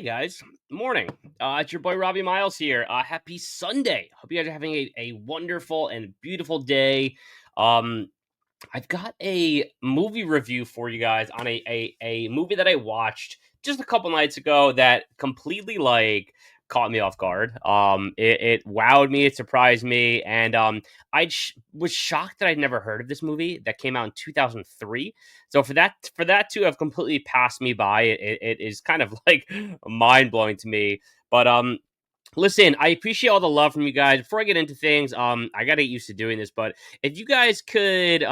guys, morning. It's your boy Robbie Miles here. Happy Sunday. Hope you guys are having a wonderful and beautiful day. Um, I've got a movie review for you guys on a movie that I watched just a couple nights ago that completely caught me off guard. It wowed me, it surprised me, and was shocked that I'd never heard of this movie that came out in 2003. So for that to have completely passed me by, it is kind of like mind blowing to me. But listen, I appreciate all the love from you guys. Before I get into things, I gotta get used to doing this, but if you guys could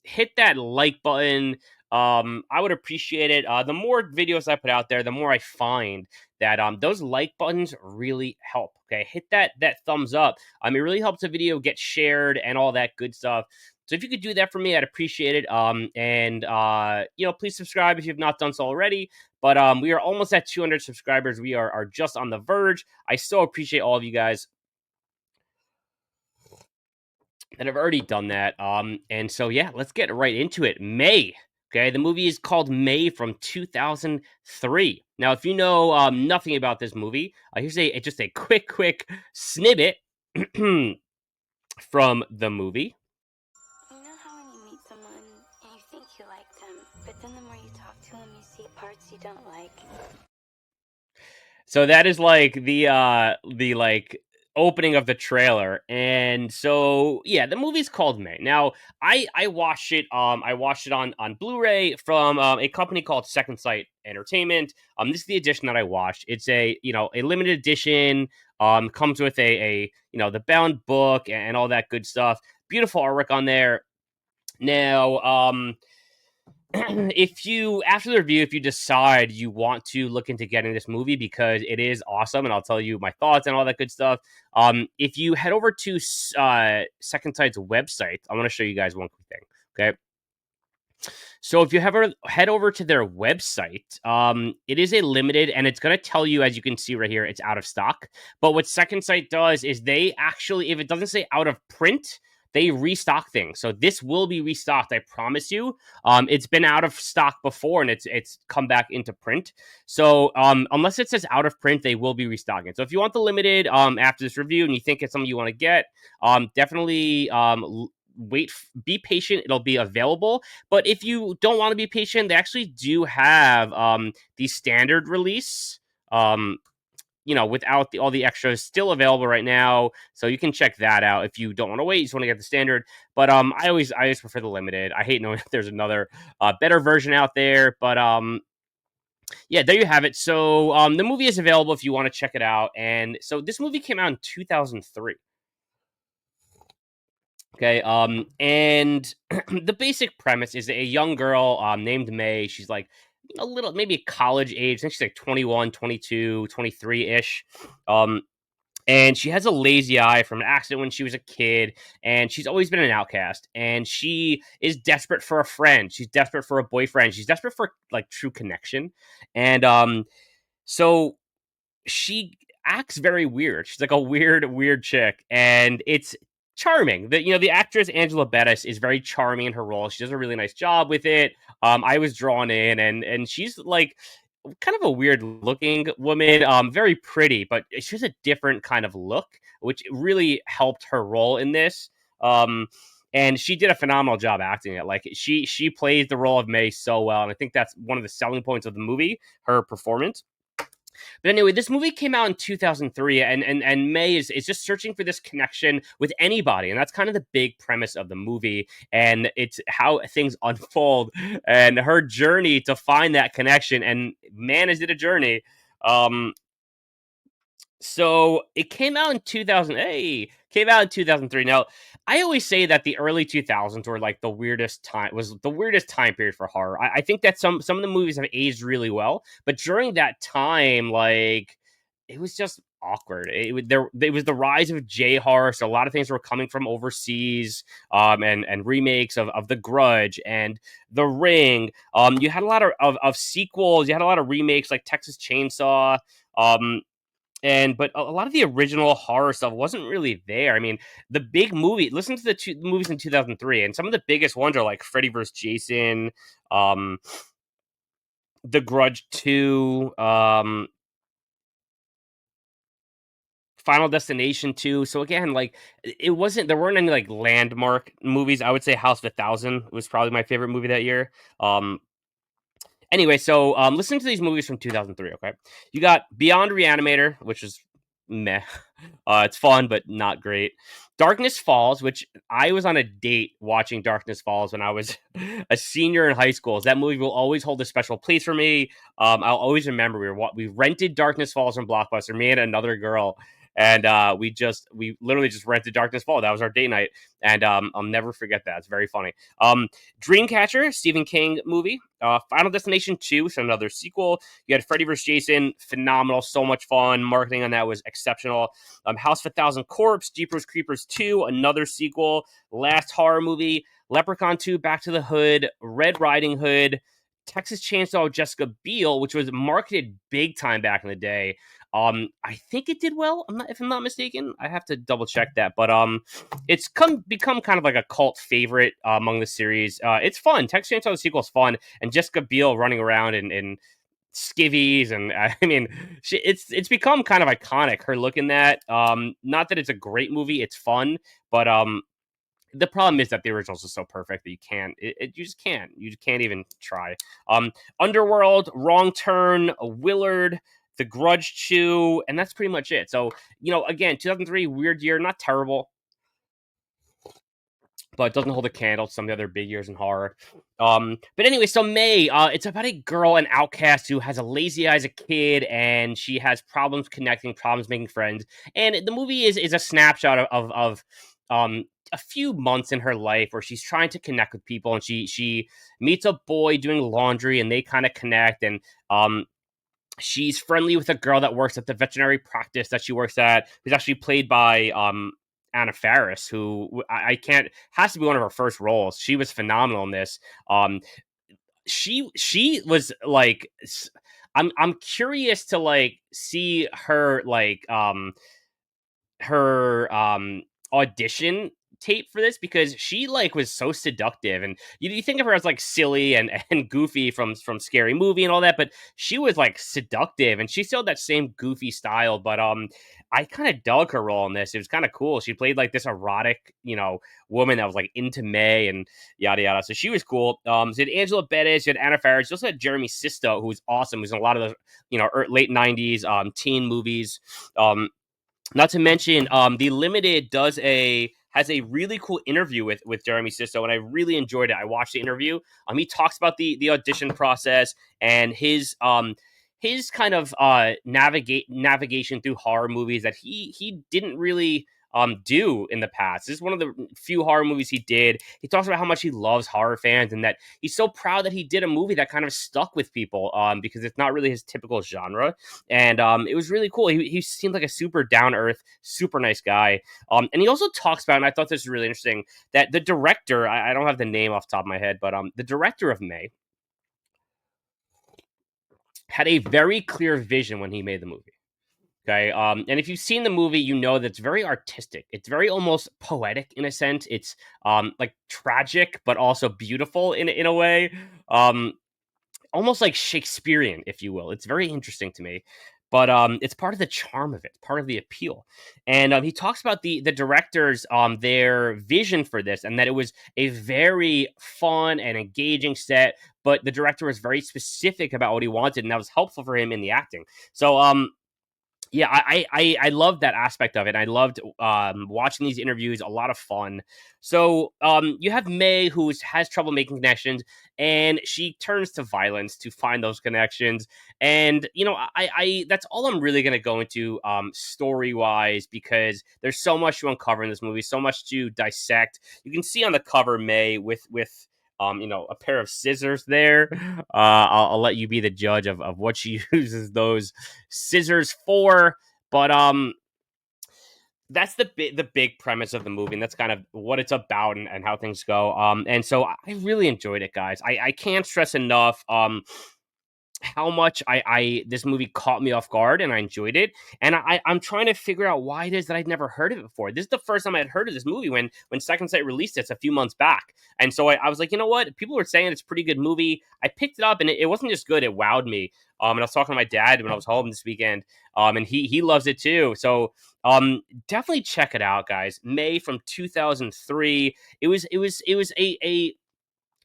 hit that like button, I would appreciate it. The more videos I put out there, the more I find that those like buttons really help. Okay, hit that thumbs up. It really helps the video get shared and all that good stuff. So if you could do that for me, I'd appreciate it. And please subscribe if you've not done so already. But we are almost at 200 subscribers. We are just on the verge. I so appreciate all of you guys that have already done that. And so yeah, let's get right into it. May. Okay, the movie is called May from 2003. Now, if you know nothing about this movie, here's just a quick snippet from the movie. You know how when you meet someone and you think you like them, but then the more you talk to them, you see parts you don't like. So that is the opening of the trailer. And so yeah, the movie's called May. Now, I watched it on Blu-ray from a company called Second Sight Entertainment. This is the edition that I watched. It's a limited edition. Comes with a the bound book and all that good stuff. Beautiful artwork on there. Now, if you after the review, if you decide you want to look into getting this movie because it is awesome, and I'll tell you my thoughts and all that good stuff. If you head over to Second Sight's website, I want to show you guys one quick thing. Okay. So if you head over to their website, it is a limited, and it's going to tell you, as you can see right here, it's out of stock. But what Second Sight does is they actually, if it doesn't say out of print, they restock things. So this will be restocked, I promise you. It's been out of stock before, and it's come back into print. So unless it says out of print, they will be restocking. So if you want the limited after this review and you think it's something you want to get, definitely be patient. It'll be available. But if you don't want to be patient, they actually do have the standard release. Without all the extras, still available right now, so you can check that out if you don't want to wait. You just want to get the standard. But I always prefer the limited. I hate knowing if there's another better version out there. But yeah, there you have it. So the movie is available if you want to check it out. And so this movie came out in 2003. Okay, and the basic premise is a young girl named May. She's like a little, maybe college age. I think she's like 21, 22, 23-ish. And she has a lazy eye from an accident when she was a kid, and she's always been an outcast. And she is desperate for a friend. She's desperate for a boyfriend. She's desperate for like true connection. And so she acts very weird. She's like a weird chick, and it's charming. The actress Angela Bettis is very charming in her role. She does a really nice job with it. I was drawn in, and she's like kind of a weird looking woman, very pretty, but she has a different kind of look, which really helped her role in this. And she did a phenomenal job acting it. Like she plays the role of May so well, and I think that's one of the selling points of the movie, her performance. But anyway, this movie came out in 2003, and May is just searching for this connection with anybody, and that's kind of the big premise of the movie, and it's how things unfold and her journey to find that connection. And man, is it a journey! So it came out in 2000. Hey, came out in 2003. Now, I always say that the early 2000s were like the weirdest time period for horror. I think that some of the movies have aged really well, but during that time, like it was just awkward. It was the rise of J horror, so a lot of things were coming from overseas, and remakes of The Grudge and The Ring. You had a lot of sequels. You had a lot of remakes like Texas Chainsaw. But a lot of the original horror stuff wasn't really there. I mean, the big movie. Listen to the two movies in 2003, and some of the biggest ones are like Freddy vs. Jason, The Grudge 2. Final Destination 2. So again, like it wasn't there weren't any like landmark movies. I would say House of a Thousand was probably my favorite movie that year. Anyway, so listen to these movies from 2003. Okay, you got Beyond Reanimator, which is meh. It's fun but not great. Darkness Falls, which I was on a date watching Darkness Falls when I was a senior in high school. That movie will always hold a special place for me. I'll always remember we rented Darkness Falls from Blockbuster. Me and another girl, and we literally just rented Darkness Falls. That was our date night, and I'll never forget that. It's very funny. Dreamcatcher, Stephen King movie. Final Destination 2, so another sequel. You had Freddy vs. Jason, phenomenal, so much fun. Marketing on that was exceptional. House of a Thousand Corpse, Jeepers Creepers 2, another sequel. Last horror movie, Leprechaun 2, Back to the Hood, Red Riding Hood, Texas Chainsaw Jessica Biel, which was marketed big time back in the day. I think it did well. If I'm not mistaken, I have to double check that. But it's become kind of like a cult favorite among the series. It's fun. Texas Chainsaw the sequel is fun, and Jessica Biel running around in skivvies, and I mean, it's become kind of iconic. Her look in that. Not that it's a great movie. It's fun, but the problem is that the originals are so perfect that you just can't even try. Underworld, Wrong Turn, Willard, The Grudge 2, and that's pretty much it. So, again, 2003, weird year, not terrible, but it doesn't hold a candle to some of the other big years in horror. But anyway, so May, it's about a girl, an outcast who has a lazy eye as a kid, and she has problems connecting, problems making friends. And the movie is a snapshot of a few months in her life where she's trying to connect with people, and she meets a boy doing laundry, and they kind of connect, and she's friendly with a girl that works at the veterinary practice that she works at, who's actually played by Anna Faris, who I can't has to be one of her first roles. She was phenomenal in this. She was like, I'm curious to like see her like her audition tape for this, because she like was so seductive, and you think of her as like silly and goofy from Scary Movie and all that, but she was like seductive, and she still had that same goofy style. But I kind of dug her role in this. It was kind of cool. She played like this erotic, woman that was like into May and yada yada. So she was cool. So you had Angela Bettis, you had Anna Faris, you also had Jeremy Sisto, who's awesome, who's in a lot of the late '90s teen movies. Not to mention, the Limited has a really cool interview with Jeremy Sisto, and I really enjoyed it. I watched the interview. He talks about the audition process and his kind of navigation through horror movies that he didn't really do in the past. This is one of the few horror movies he did. He talks about how much he loves horror fans, and that he's so proud that he did a movie that kind of stuck with people because it's not really his typical genre. And it was really cool. He seemed like a super down earth, super nice guy. And he also talks about, and I thought this was really interesting, that the director, I don't have the name off the top of my head, but the director of May had a very clear vision when he made the movie. Okay. And if you've seen the movie, you know that it's very artistic. It's very almost poetic in a sense. It's like tragic, but also beautiful in a way. Almost like Shakespearean, if you will. It's very interesting to me. But it's part of the charm of it, part of the appeal. And he talks about the directors, their vision for this, and that it was a very fun and engaging set. But the director was very specific about what he wanted, and that was helpful for him in the acting. So yeah, I loved that aspect of it. I loved watching these interviews. A lot of fun. So you have May, who has trouble making connections, and she turns to violence to find those connections. And I that's all I'm really going to go into story wise, because there's so much to uncover in this movie, so much to dissect. You can see on the cover May with a pair of scissors there. I'll let you be the judge of what she uses those scissors for. But that's the big premise of the movie, and that's kind of what it's about and how things go. And so I really enjoyed it, guys. I can't stress enough. how much I this movie caught me off guard and I enjoyed it. And I'm trying to figure out why it is that I'd never heard of it before. This is the first time I had heard of this movie when Second Sight released it a few months back. And so I was like, you know what? People were saying it's a pretty good movie. I picked it up and it wasn't just good, it wowed me. And I was talking to my dad when I was home this weekend. And he loves it too. So definitely check it out, guys. May from 2003. It was a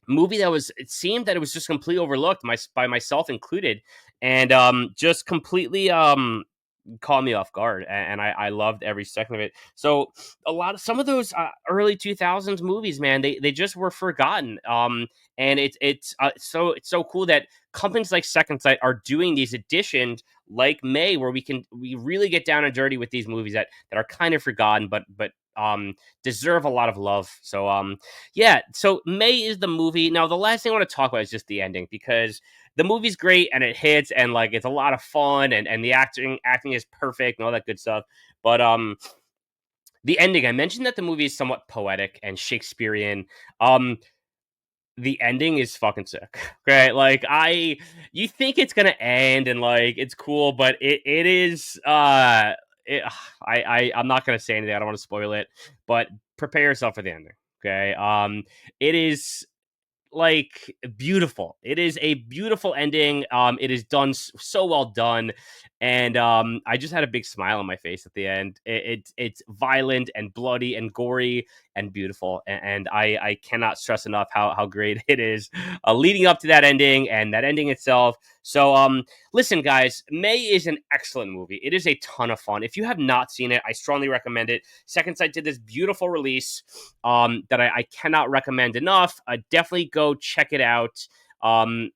movie that was, it seemed that it was just completely overlooked by myself included, and just completely caught me off guard, and I loved every second of it. So some of those early 2000s movies, man, they just were forgotten. And it's so cool that companies like Second Sight are doing these editions like May, where we really get down and dirty with these movies that are kind of forgotten, but deserve a lot of love. So yeah, so May is the movie. Now the last thing I want to talk about is just the ending, because the movie's great and it hits, and like it's a lot of fun, and the acting is perfect and all that good stuff. But the ending, I mentioned that the movie is somewhat poetic and Shakespearean. The ending is fucking sick. Okay, like you think it's gonna end and like it's cool, but it is it, I'm not gonna say anything. I don't want to spoil it, but prepare yourself for the ending. Okay, it is like beautiful. It is a beautiful ending. It is done so well done, and I just had a big smile on my face at the end. It's violent and bloody and gory and beautiful, and I cannot stress enough how great it is leading up to that ending and that ending itself. So listen, guys, May is an excellent movie. It is a ton of fun. If you have not seen it, I strongly recommend it. Second Sight did this beautiful release that I cannot recommend enough. Definitely go check it out. And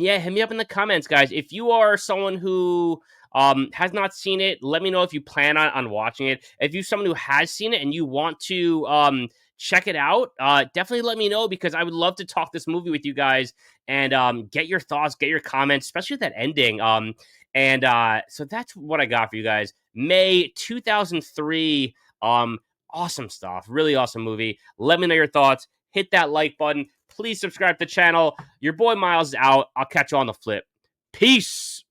yeah, hit me up in the comments, guys. If you are someone who has not seen it, let me know if you plan on watching it. If you're someone who has seen it and you want to check it out, definitely let me know, because I would love to talk this movie with you guys and get your thoughts, get your comments, especially that ending. And so that's what I got for you guys. May 2003. Awesome stuff. Really awesome movie. Let me know your thoughts. Hit that like button. Please subscribe to the channel. Your boy Miles is out. I'll catch you on the flip. Peace.